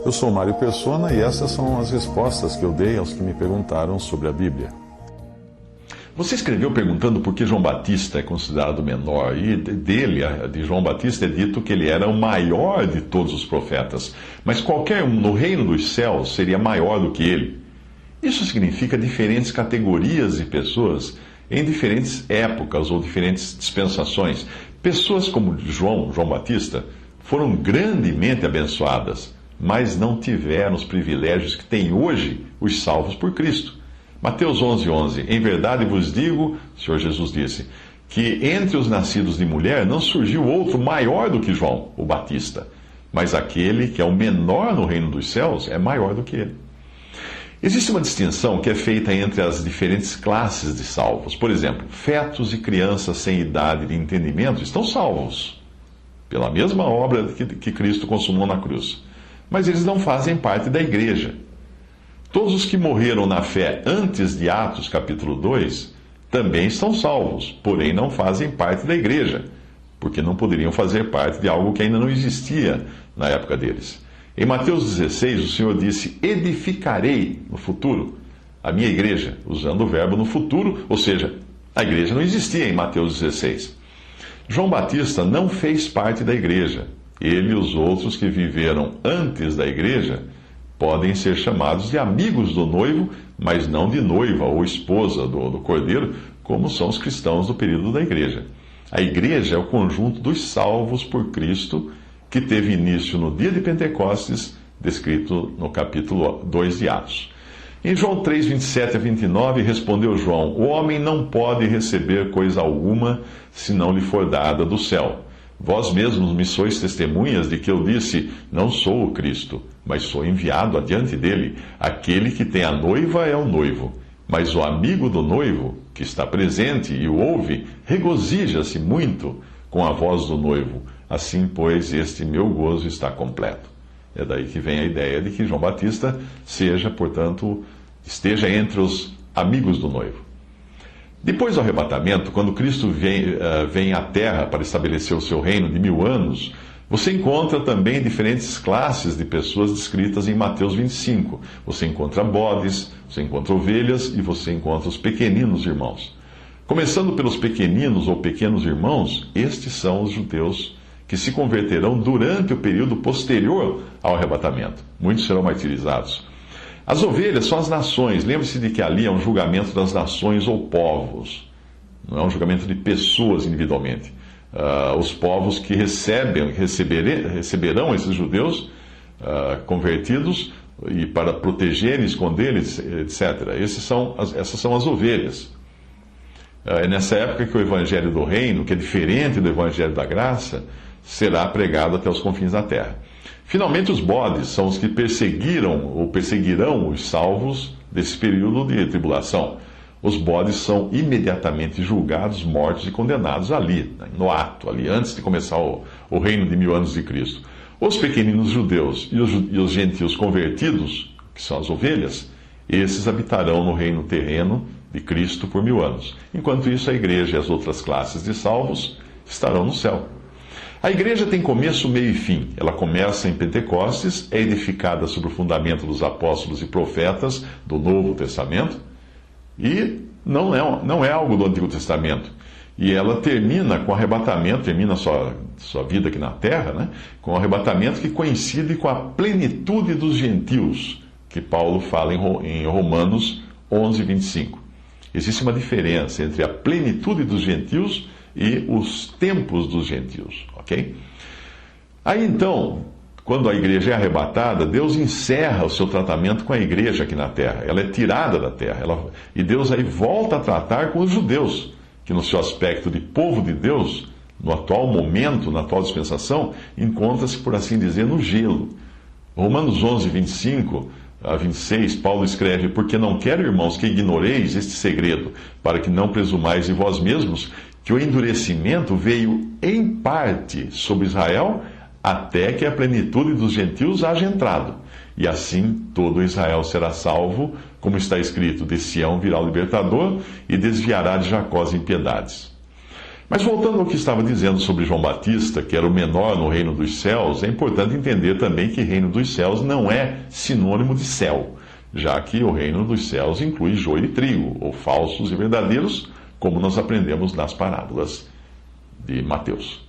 Eu sou Mário Persona e essas são as respostas que eu dei aos que me perguntaram sobre a Bíblia. Você escreveu perguntando por que João Batista é considerado menor, e de João Batista, é dito que ele era o maior de todos os profetas, mas qualquer um no reino dos céus seria maior do que ele. Isso significa diferentes categorias de pessoas em diferentes épocas ou diferentes dispensações. Pessoas como João Batista, foram grandemente abençoadas, mas não tiveram os privilégios que têm hoje os salvos por Cristo. Mateus 11:11, em verdade vos digo, o Senhor Jesus disse, que entre os nascidos de mulher não surgiu outro maior do que João, o Batista, mas aquele que é o menor no reino dos céus é maior do que ele. Existe uma distinção que é feita entre as diferentes classes de salvos. Por exemplo, fetos e crianças sem idade de entendimento estão salvos pela mesma obra que Cristo consumou na cruz, mas eles não fazem parte da igreja. Todos os que morreram na fé antes de Atos capítulo 2 também estão salvos, porém não fazem parte da igreja, porque não poderiam fazer parte de algo que ainda não existia na época deles. Em Mateus 16, o Senhor disse, edificarei no futuro a minha igreja, usando o verbo no futuro, ou seja, a igreja não existia em Mateus 16. João Batista não fez parte da igreja. Ele e os outros que viveram antes da igreja podem ser chamados de amigos do noivo, mas não de noiva ou esposa do cordeiro, como são os cristãos do período da igreja. A igreja é o conjunto dos salvos por Cristo, que teve início no dia de Pentecostes, descrito no capítulo 2 de Atos. Em João 3, 27 a 29, respondeu João, o homem não pode receber coisa alguma, se não lhe for dada do céu. Vós mesmos me sois testemunhas de que eu disse, não sou o Cristo, mas sou enviado adiante dele. Aquele que tem a noiva é o noivo, mas o amigo do noivo, que está presente e o ouve, regozija-se muito com a voz do noivo. Assim, pois, este meu gozo está completo. É daí que vem a ideia de que João Batista esteja entre os amigos do noivo. Depois do arrebatamento, quando Cristo vem à Terra para estabelecer o seu reino de 1000 anos, você encontra também diferentes classes de pessoas descritas em Mateus 25. Você encontra bodes, você encontra ovelhas e você encontra os pequeninos irmãos. Começando pelos pequeninos ou pequenos irmãos, estes são os judeus que se converterão durante o período posterior ao arrebatamento. Muitos serão martirizados. As ovelhas são as nações. Lembre-se de que ali é um julgamento das nações ou povos. Não é um julgamento de pessoas individualmente. Os povos que receberão esses judeus convertidos e para proteger e esconder, etc. Essas são as ovelhas. É nessa época que o evangelho do reino, que é diferente do evangelho da graça, será pregado até os confins da terra. Finalmente, os bodes são os que perseguirão os salvos desse período de tribulação. Os bodes são imediatamente julgados, mortos e condenados ali, no ato, ali, antes de começar o reino de 1000 anos de Cristo. Os pequeninos judeus e os gentios convertidos, que são as ovelhas, esses habitarão no reino terreno de Cristo por 1000 anos. Enquanto isso, a igreja e as outras classes de salvos estarão no céu. A igreja tem começo, meio e fim. Ela começa em Pentecostes, é edificada sobre o fundamento dos apóstolos e profetas do Novo Testamento, e não é algo do Antigo Testamento. E ela termina com o arrebatamento, termina sua vida aqui na terra, né, com o arrebatamento que coincide com a plenitude dos gentios, que Paulo fala em Romanos 11, 25. Existe uma diferença entre a plenitude dos gentios e os tempos dos gentios, ok? Aí então, quando a igreja é arrebatada, Deus encerra o seu tratamento com a igreja aqui na terra. Ela é tirada da terra. E Deus aí volta a tratar com os judeus, que no seu aspecto de povo de Deus, no atual momento, na atual dispensação, encontra-se, por assim dizer, no gelo. Romanos 11, 25 a 26, Paulo escreve, porque não quero, irmãos, que ignoreis este segredo, para que não presumais em vós mesmos que o endurecimento veio em parte sobre Israel, até que a plenitude dos gentios haja entrado. E assim todo Israel será salvo, como está escrito, de Sião virá o libertador, e desviará de Jacó as impiedades. Mas voltando ao que estava dizendo sobre João Batista, que era o menor no reino dos céus, é importante entender também que reino dos céus não é sinônimo de céu, já que o reino dos céus inclui joio e trigo, ou falsos e verdadeiros, como nós aprendemos nas parábolas de Mateus.